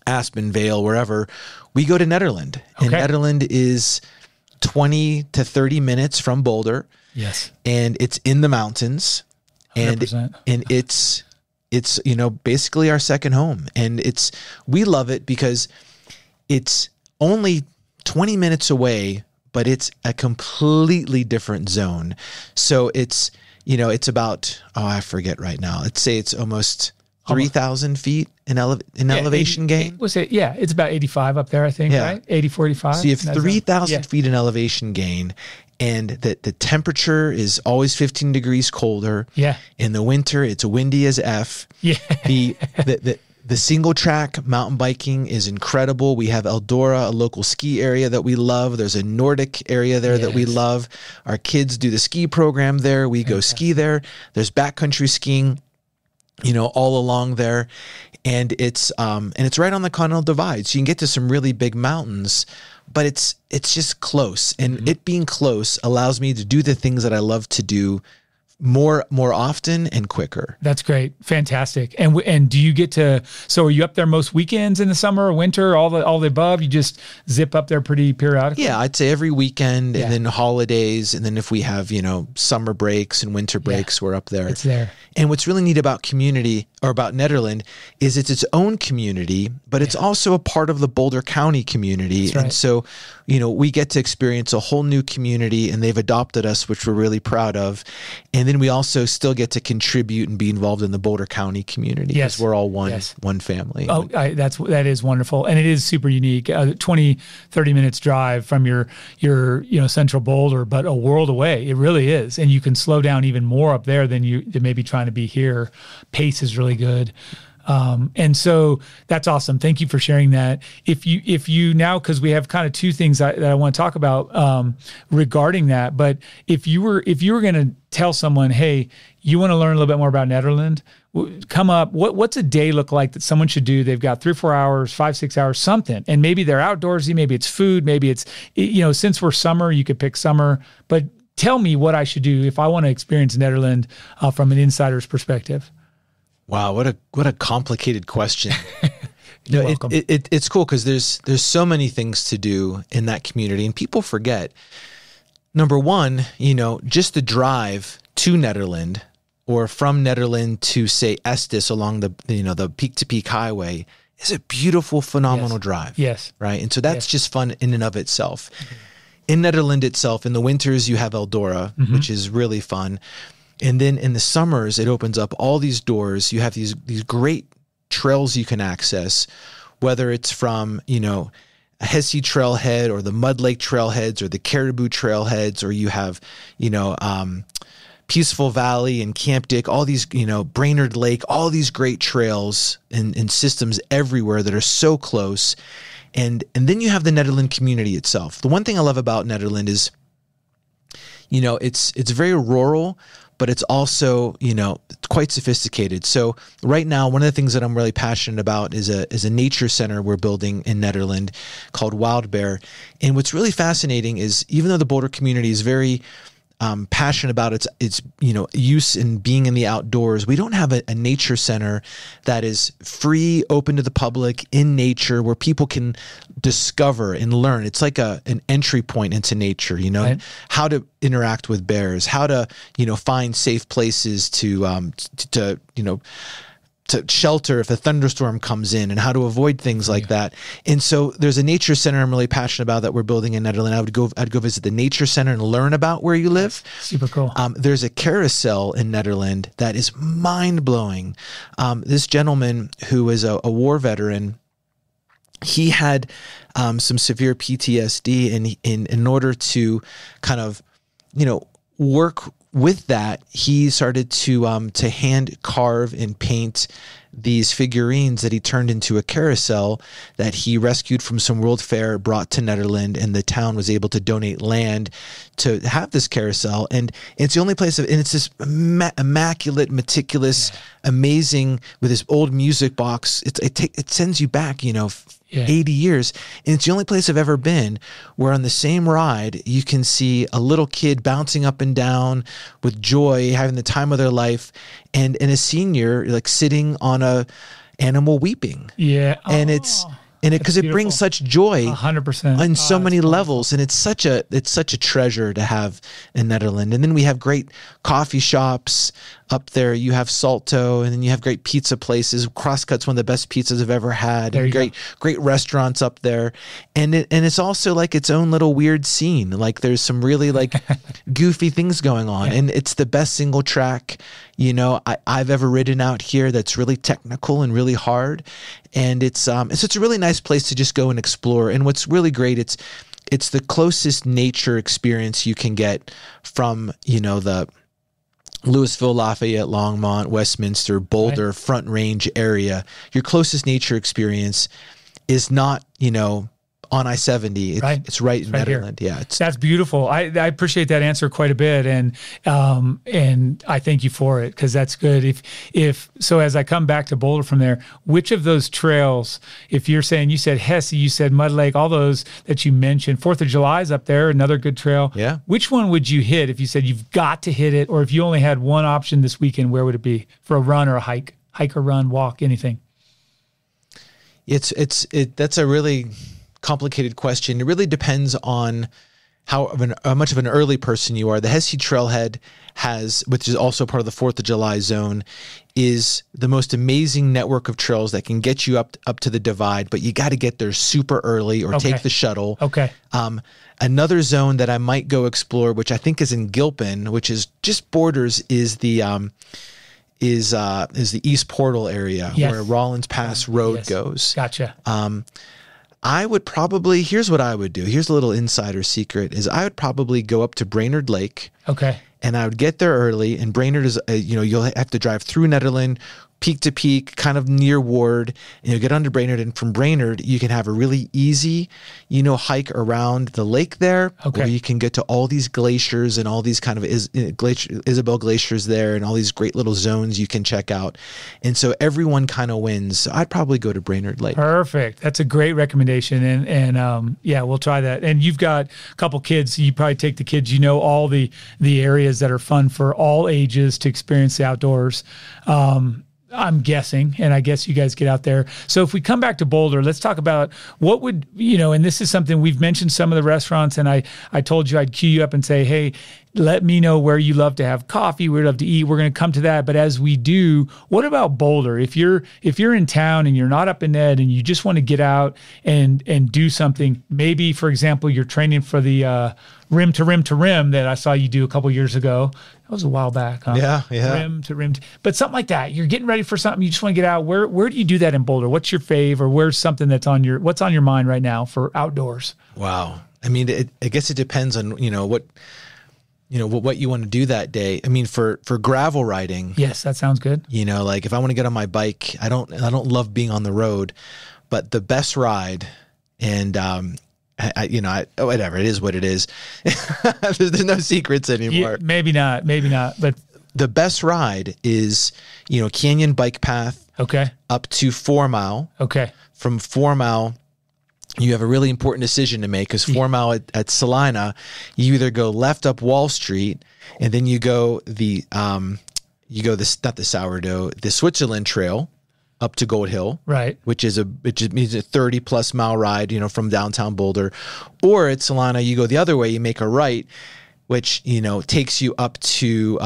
Aspen Vale, wherever, we go to Nederland. Okay. And Nederland is 20 to 30 minutes from Boulder. Yes. And it's in the mountains. 100%. And it's basically our second home. And we love it because it's only 20 minutes away, but it's a completely different zone. So it's about, I forget right now. Let's say it's almost 3,000 feet in elevation gain. It's about 85 up there, I think, right? 80, 45. So you have 3,000 feet in elevation gain, and the temperature is always 15 degrees colder. Yeah. In the winter, it's windy as F. Yeah. The single track mountain biking is incredible. We have Eldora, a local ski area that we love. There's a Nordic area there that we love. Our kids do the ski program there. We go ski there. There's backcountry skiing, all along there. And it's right on the Continental Divide. So you can get to some really big mountains, but it's just close. And it being close allows me to do the things that I love to do more often and quicker. That's great. Fantastic. And do you get to, so are you up there most weekends in the summer or winter, all the above? You just zip up there pretty periodically? Yeah, I'd say every weekend and then holidays. And then if we have, summer breaks and winter breaks, we're up there. It's there. And what's really neat about community or about Nederland is it's its own community, but it's also a part of the Boulder County community. That's right. And so, we get to experience a whole new community, and they've adopted us, which we're really proud of. And then we also still get to contribute and be involved in the Boulder County community because we're all one family. Oh, that is wonderful. And it is super unique. 20, 30 minutes drive from your central Boulder, but a world away. It really is. And you can slow down even more up there than you may be trying to be here. Pace is really good. And so that's awesome. Thank you for sharing that. If you now, because we have kind of two things that I want to talk about regarding that, but if you were going to tell someone, hey, you want to learn a little bit more about Nederland, come up, what's a day look like that someone should do? They've got 3 or 4 hours, 5, 6 hours, something, and maybe they're outdoorsy, maybe it's food, maybe it's, since we're summer, you could pick summer, but tell me what I should do if I want to experience Nederland from an insider's perspective. Wow, what a complicated question. You're welcome. It's cool because there's so many things to do in that community, and people forget. Number one, just the drive to Nederland or from Nederland to say Estes along the Peak to Peak Highway is a beautiful, phenomenal drive. Yes. Right. And so that's just fun in and of itself. In Nederland itself, in the winters, you have Eldora, which is really fun. And then in the summers, it opens up all these doors. You have these great trails you can access, whether it's from, Hesse Trailhead or the Mud Lake Trailheads or the Caribou Trailheads, or you have, Peaceful Valley and Camp Dick, all these, Brainerd Lake, all these great trails and systems everywhere that are so close. And then you have the Nederland community itself. The one thing I love about Nederland is, it's very rural, but it's also, quite sophisticated. So right now, one of the things that I'm really passionate about is a nature center we're building in Nederland called Wild Bear. And what's really fascinating is, even though the Boulder community is very passionate about its use in being in the outdoors, we don't have a nature center that is free, open to the public, in nature, where people can discover and learn. It's like an entry point into nature, Right. How to interact with bears, how to find safe places to shelter if a thunderstorm comes in, and how to avoid things like that. And so there's a nature center I'm really passionate about that we're building in Nederland. I'd go visit the nature center and learn about where you live. Super cool. There's a carousel in Nederland that is mind blowing. This gentleman who is a war veteran, he had some severe PTSD, and in order to kind of, work with that, he started to hand carve and paint these figurines that he turned into a carousel that he rescued from some World Fair, brought to Nederland, and the town was able to donate land to have this carousel. And it's the only place and it's this immaculate, meticulous, amazing, with this old music box. It sends you back, 80 years. And it's the only place I've ever been where on the same ride, you can see a little kid bouncing up and down with joy, having the time of their life, and a senior like sitting on a animal weeping. Yeah. And because it brings such joy 100% on so many levels. And it's such a treasure to have in Nederland. And then we have great coffee shops up there. You have Salto, and then you have great pizza places. Crosscut's one of the best pizzas I've ever had. And great restaurants up there. And it's also like its own little weird scene. Like there's some really like goofy things going on. Yeah. And it's the best single track, I've ever ridden out here that's really technical and really hard. And it's a really nice place to just go and explore. And what's really great, it's the closest nature experience you can get from, the Louisville, Lafayette, Longmont, Westminster, Boulder, right. Front Range area. Your closest nature experience is not, on I-70. It's right in Nederland. Here. Yeah, that's beautiful. I appreciate that answer quite a bit, and I thank you for it, because that's good. If so, as I come back to Boulder from there, which of those trails, if you're saying, you said Hesse, you said Mud Lake, all those that you mentioned, 4th of July is up there, another good trail. Yeah. Which one would you hit if you said you've got to hit it, or if you only had one option this weekend, where would it be for a run or a hike or run, walk, anything? That's a really complicated question. It really depends on how much of an early person you are. The Hesse Trailhead which is also part of the 4th of July zone, is the most amazing network of trails that can get you up to the divide, but you got to get there super early or take the shuttle. Okay. Another zone that I might go explore, which I think is in Gilpin, which is just borders, is the East Portal area, where Rollins Pass Road goes. Gotcha. I would probably, here's what I would do. Here's a little insider secret, is I would probably go up to Brainerd Lake. Okay. And I would get there early, and Brainerd is, you'll have to drive through Nederland, peak to peak, kind of near Ward, and you'll get onto Brainerd. And from Brainerd, you can have a really easy, hike around the lake there, where you can get to all these glaciers and all these kind of Isabel glaciers there, and all these great little zones you can check out. And so everyone kind of wins. So I'd probably go to Brainerd Lake. Perfect. That's a great recommendation. And we'll try that. And you've got a couple kids, so you probably take the kids, all the areas that are fun for all ages to experience the outdoors. I'm guessing, and I guess you guys get out there. So if we come back to Boulder, let's talk about what would, and this is something we've mentioned some of the restaurants, and I told you I'd cue you up and say, hey, let me know where you love to have coffee, where you love to eat. We're going to come to that. But as we do, what about Boulder? If you're in town and you're not up in Ed and you just want to get out and do something, maybe, for example, you're training for the rim to rim to rim that I saw you do a couple years ago. That was a while back, huh? Yeah. Rim to rim. But something like that. You're getting ready for something. You just want to get out. Where do you do that in Boulder? What's your fave, or where's something what's on your mind right now for outdoors? Wow. I mean, I guess it depends on, what you want to do that day. I mean, for gravel riding. Yes, that sounds good. Like if I want to get on my bike, I don't love being on the road, but the best ride, and whatever, it is what it is. There's no secrets anymore. Yeah, maybe not, but the best ride is, Canyon Bike Path. Okay. Up to 4 Mile. Okay. From 4 Mile, you have a really important decision to make, because 4 Mile at Salina, you either go left up Wall Street, and then you go not the sourdough, the Switzerland Trail up to Gold Hill, right? Which means a 30+ mile ride, from downtown Boulder. Or at Salina, you go the other way, you make a right, which takes you up to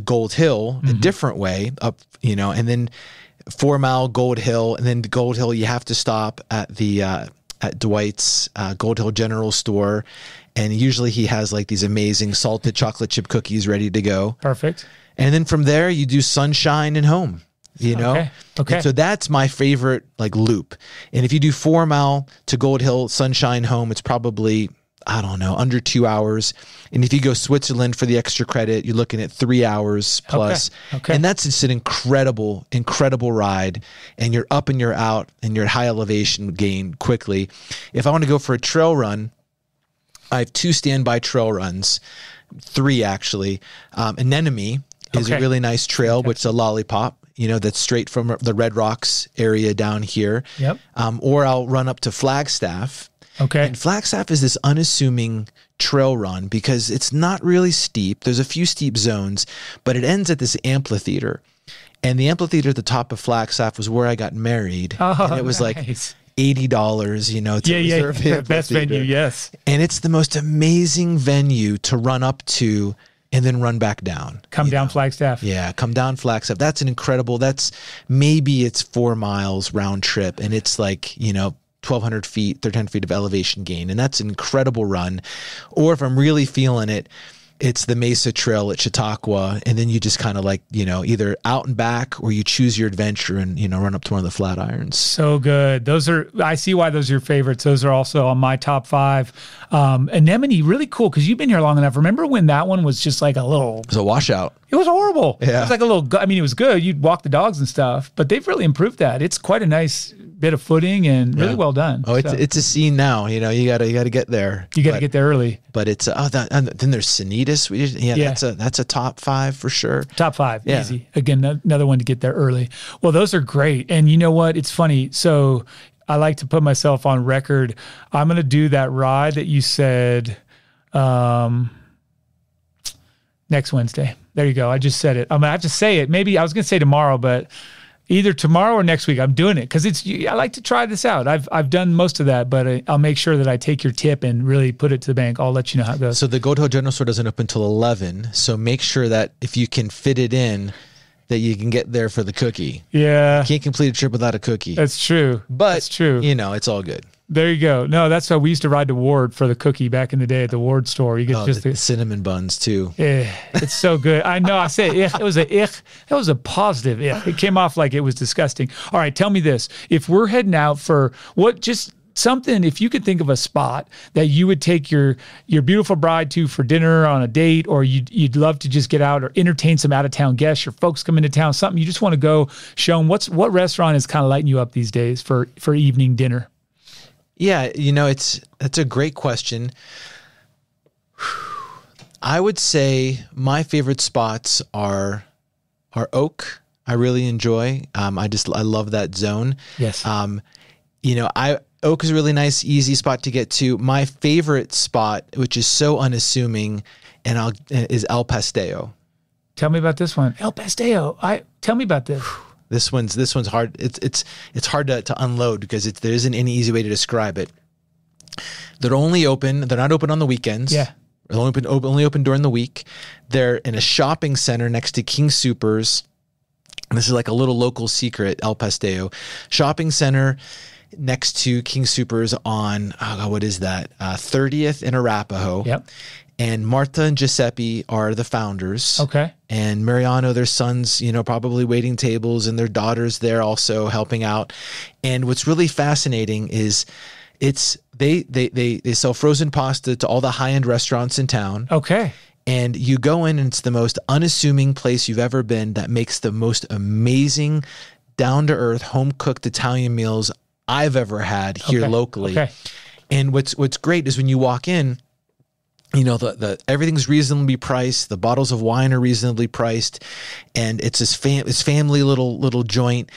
Gold Hill, a different way up, and then 4 Mile, Gold Hill, and then Gold Hill you have to stop at the at Dwight's Gold Hill General Store, and usually he has like these amazing salted chocolate chip cookies ready to go. Perfect. And then from there you do Sunshine and home. Okay. And so that's my favorite loop. And if you do 4 Mile to Gold Hill, Sunshine, home, it's probably, I don't know, under 2 hours. And if you go Switzerland for the extra credit, you're looking at 3 hours plus. Okay. And that's just an incredible ride. And you're up and you're out, and your high elevation gain quickly. If I want to go for a trail run, I have 2 standby trail runs, 3 actually. Anemone is a really nice trail, which is a lollipop. That's straight from the Red Rocks area down here. Yep. Or I'll run up to Flagstaff. Okay. And Flagstaff is this unassuming trail run because it's not really steep. There's a few steep zones, but it ends at this amphitheater. And the amphitheater at the top of Flagstaff was where I got married. Oh, and it was nice. $80, to reserve the best venue, yes. And it's the most amazing venue to run up to and then run back down. Come down Flagstaff. Yeah, come down Flagstaff. That's maybe it's 4 miles round trip, and it's 1,200 feet, 1,300 feet of elevation gain. And that's an incredible run. Or if I'm really feeling it, it's the Mesa Trail at Chautauqua. And then you just kind of either out and back, or you choose your adventure and, run up to one of the Flatirons. So good. I see why those are your favorites. Those are also on my top 5. Anemone, really cool, because you've been here long enough. Remember when that one was just it was a washout. It was horrible. Yeah. It was it was good. You'd walk the dogs and stuff, but they've really improved that. It's quite a nice bit of footing and really well done. Oh, it's a scene now. You gotta get there. You gotta get there early. But it's and then there's Sanitas. That's a top 5 for sure. Top 5, easy. Again, another one to get there early. Well, those are great. And you know what? It's funny. So I like to put myself on record. I'm gonna do that ride that you said next Wednesday. There you go. I just said it. I'm gonna have to say it. Maybe I was gonna say tomorrow, but either tomorrow or next week, I'm doing it because I like to try this out. I've done most of that, but I'll make sure that I take your tip and really put it to the bank. I'll let you know how it goes. So the Gold Hill General Store doesn't open until 11. So make sure that if you can fit it in, that you can get there for the cookie. Yeah. You can't complete a trip without a cookie. That's true. But that's true. It's all good. There you go. No, that's how we used to ride to Ward for the cookie back in the day at the Ward store. You get just the cinnamon buns too. It's so good. I know. I say it was it was a positive. It came off like it was disgusting. All right, tell me this: if we're heading out for something, if you could think of a spot that you would take your beautiful bride to for dinner on a date, or you'd love to just get out or entertain some out of town guests, your folks come into town, something you just want to go show them. What restaurant is kind of lighting you up these days for evening dinner? Yeah, that's a great question. I would say my favorite spots are Oak. I really enjoy. I love that zone. Yes. Oak is a really nice, easy spot to get to. My favorite spot, which is so unassuming, is El Pastel. Tell me about this one. El Pastel. Tell me about this. This one's hard. It's hard to unload because there isn't any easy way to describe it. They're not open on the weekends. Yeah. They're only open during the week. They're in a shopping center next to King Soopers. And this is like a little local secret, El Pastel shopping center next to King Soopers on, what is that? 30th in Arapahoe. Yep. And Marta and Giuseppe are the founders. Okay. And Mariano, their sons, probably waiting tables, and their daughter's there also helping out. And what's really fascinating is they sell frozen pasta to all the high-end restaurants in town. Okay. And you go in and it's the most unassuming place you've ever been that makes the most amazing, down-to-earth, home-cooked Italian meals I've ever had here locally. Okay. And what's great is when you walk in, the everything's reasonably priced. The bottles of wine are reasonably priced, and it's this family little joint.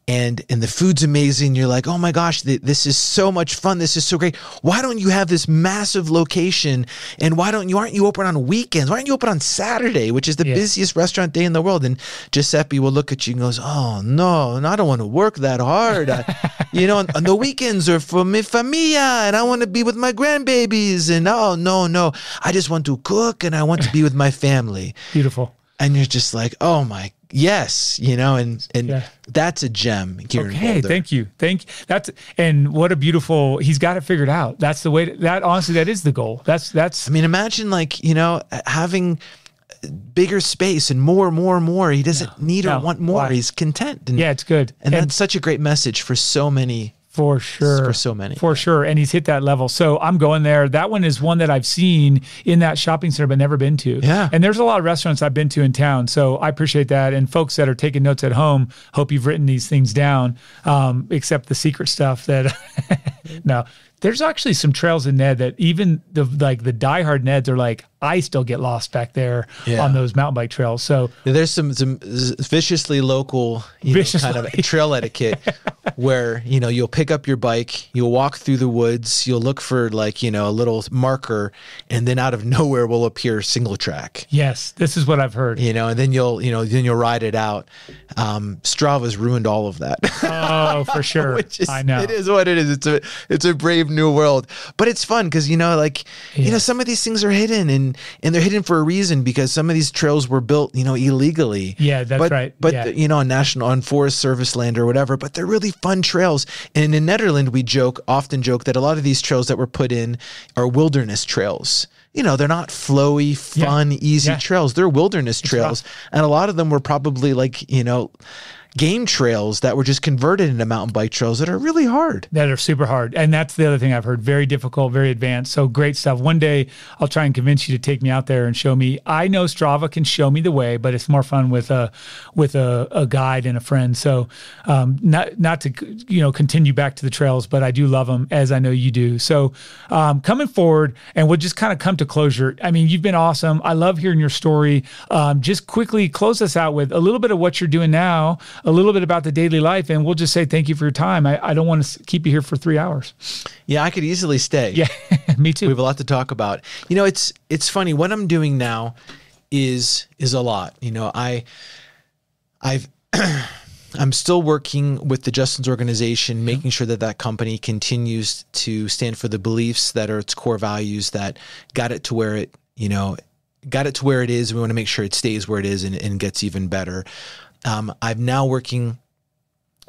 And the food's amazing. You're like, oh my gosh, this is so much fun. This is so great. Why don't you have this massive location? And aren't you open on weekends? Why aren't you open on Saturday, which is the busiest restaurant day in the world? And Giuseppe will look at you and goes, oh no, I don't want to work that hard. On the weekends are for mi familia, and I want to be with my grandbabies. And no, I just want to cook and I want to be with my family. Beautiful. And you're just like, oh my, yes, and that's a gem here in Boulder. Thank you. And what a beautiful, he's got it figured out. That's the way honestly, that is the goal. That's, I mean, imagine having bigger space and more. He doesn't need or want more. Why? He's content. And, it's good. And that's such a great message for so many. For sure. For so many. For sure. And he's hit that level. So I'm going there. That one is one that I've seen in that shopping center, but never been to. Yeah. And there's a lot of restaurants I've been to in town. So I appreciate that. And folks that are taking notes at home, hope you've written these things down, except the secret stuff that, no. There's actually some trails in Ned that even the diehard Neds are like, I still get lost back there on those mountain bike trails. So there's some viciously local kind of trail etiquette where, you'll pick up your bike, you'll walk through the woods, you'll look for a little marker, and then out of nowhere will appear single track. Yes, this is what I've heard. And then you'll ride it out. Strava's ruined all of that. Oh, for sure. I know. It is what it is. It's a brave new world, but it's fun because some of these things are hidden and they're hidden for a reason because some of these trails were built illegally. Yeah, that's right. But on Forest Service land or whatever, but they're really fun trails. And in Netherlands we often joke that a lot of these trails that were put in are wilderness trails. They're not flowy, fun, easy trails. They're wilderness trails. And a lot of them were probably game trails that were just converted into mountain bike trails that are really hard. That are super hard. And that's the other thing I've heard. Very difficult, very advanced. So great stuff. One day I'll try and convince you to take me out there and show me. I know Strava can show me the way, but it's more fun with a guide and a friend. So not to continue back to the trails, but I do love them as I know you do. So coming forward, and we'll just kind of come to closure. I mean, you've been awesome. I love hearing your story. Just quickly close us out with a little bit of what you're doing now, a little bit about the daily life, and we'll just say thank you for your time. I don't want to keep you here for 3 hours. Yeah, I could easily stay. Yeah, me too. We have a lot to talk about. It's funny. What I'm doing now is a lot. I'm still working with the Justin's organization, making sure that company continues to stand for the beliefs that are its core values that got it to where it is. We want to make sure it stays where it is and gets even better. I'm now working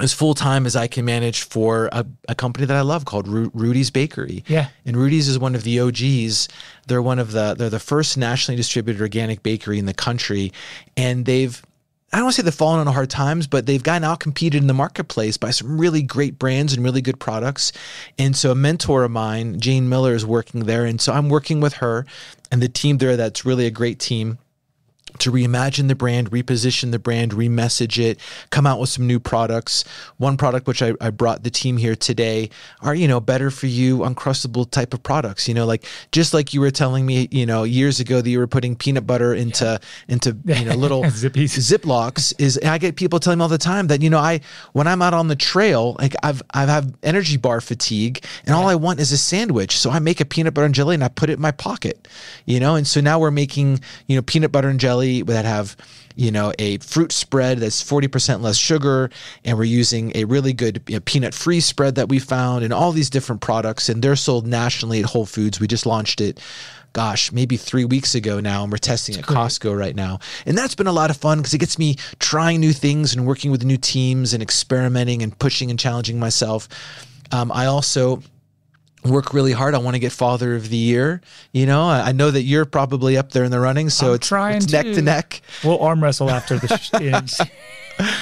as full-time as I can manage for a company that I love called Rudy's Bakery. Yeah. And Rudy's is one of the OGs. They're the first nationally distributed organic bakery in the country. And I don't want to say they've fallen on hard times, but they've gotten out-competed in the marketplace by some really great brands and really good products. And so a mentor of mine, Jane Miller, is working there. And so I'm working with her and the team there. That's really a great team to reimagine the brand, reposition the brand, remessage it, come out with some new products. One product which I brought the team here today are, better for you, uncrustable type of products. Just like you were telling me, years ago that you were putting peanut butter into little Ziplocs. I get people telling me all the time that, when I'm out on the trail, I have energy bar fatigue and all I want is a sandwich. So I make a peanut butter and jelly and I put it in my pocket, and so now we're making, peanut butter and jelly jelly that have, a fruit spread that's 40% less sugar. And we're using a really good peanut-free spread that we found, and all these different products. And they're sold nationally at Whole Foods. We just launched it, maybe 3 weeks ago now, and we're testing at Costco right now. And that's been a lot of fun because it gets me trying new things and working with new teams and experimenting and pushing and challenging myself. I also work really hard. I want to get Father of the Year. I know that you're probably up there in the running, so it's neck to neck. We'll arm wrestle after the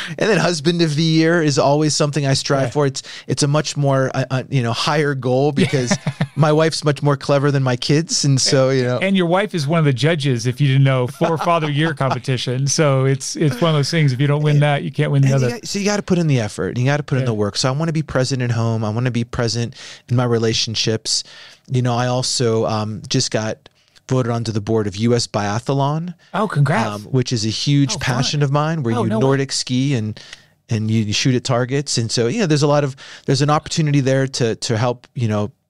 And then Husband of the Year is always something I strive for. It's a much more higher goal because my wife's much more clever than my kids, and so And your wife is one of the judges, if you didn't know, for Father Year competition. So it's one of those things. If you don't win that, you can't win the other. So you got to put in the effort. You got to put in the work. So I want to be present at home. I want to be present in my relationships. I also just got voted onto the board of U.S. Biathlon. Oh, congrats. Which is a huge passion of mine, where you Nordic ski and you shoot at targets. And so, there's an opportunity there to help,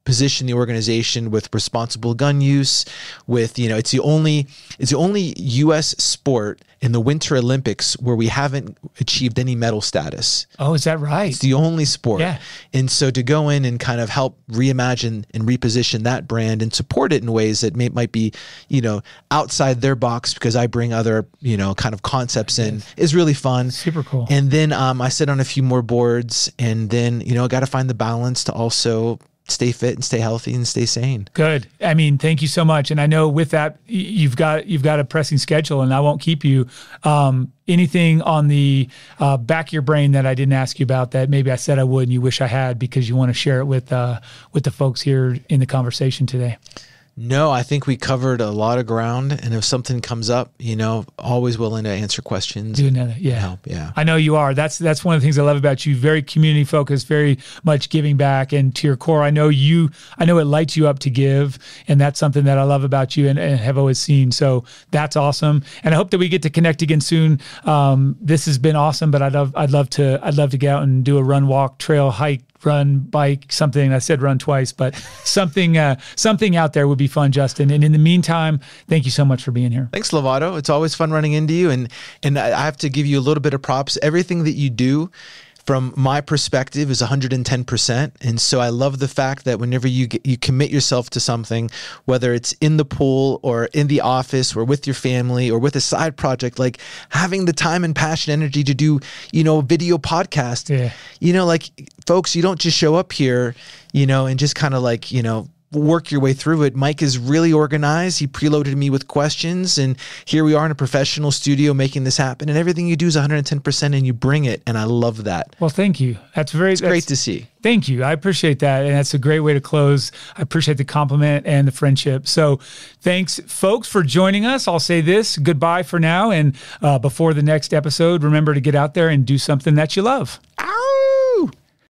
position the organization with responsible gun use, with, it's the only U.S. sport in the Winter Olympics where we haven't achieved any medal status. Oh, is that right? It's the only sport. Yeah. And so to go in and kind of help reimagine and reposition that brand and support it in ways that might be, outside their box, because I bring other, kind of concepts in, is really fun. Super cool. And then I sit on a few more boards, and then, I got to find the balance to also stay fit and stay healthy and stay sane. Good. I mean, thank you so much. And I know with that, you've got a pressing schedule, and I won't keep you. Anything on the back of your brain that I didn't ask you about that maybe I said I would and you wish I had because you want to share it with the folks here in the conversation today? No, I think we covered a lot of ground, and if something comes up, always willing to answer questions. Do another, help. Yeah, I know you are. That's one of the things I love about you. Very community focused, very much giving back, and to your core, I know it lights you up to give, and that's something that I love about you and have always seen. So that's awesome, and I hope that we get to connect again soon. This has been awesome, but I'd love to get out and do a run, walk, trail, hike, run, bike, something. I said run twice, but something out there would be fun, Justin. And in the meantime, thank you so much for being here. Thanks, Lovato. It's always fun running into you. And I have to give you a little bit of props. Everything that you do, from my perspective, is 110%. And so I love the fact that whenever you commit yourself to something, whether it's in the pool or in the office or with your family or with a side project, like having the time and passion, energy to do, a video podcast, folks, you don't just show up here, and just kind of work your way through it. Mike is really organized. He preloaded me with questions, and here we are in a professional studio making this happen, and everything you do is 110%, and you bring it. And I love that. Well, thank you. That's great to see. Thank you. I appreciate that. And that's a great way to close. I appreciate the compliment and the friendship. So thanks, folks, for joining us. I'll say this, goodbye for now. And before the next episode, remember to get out there and do something that you love.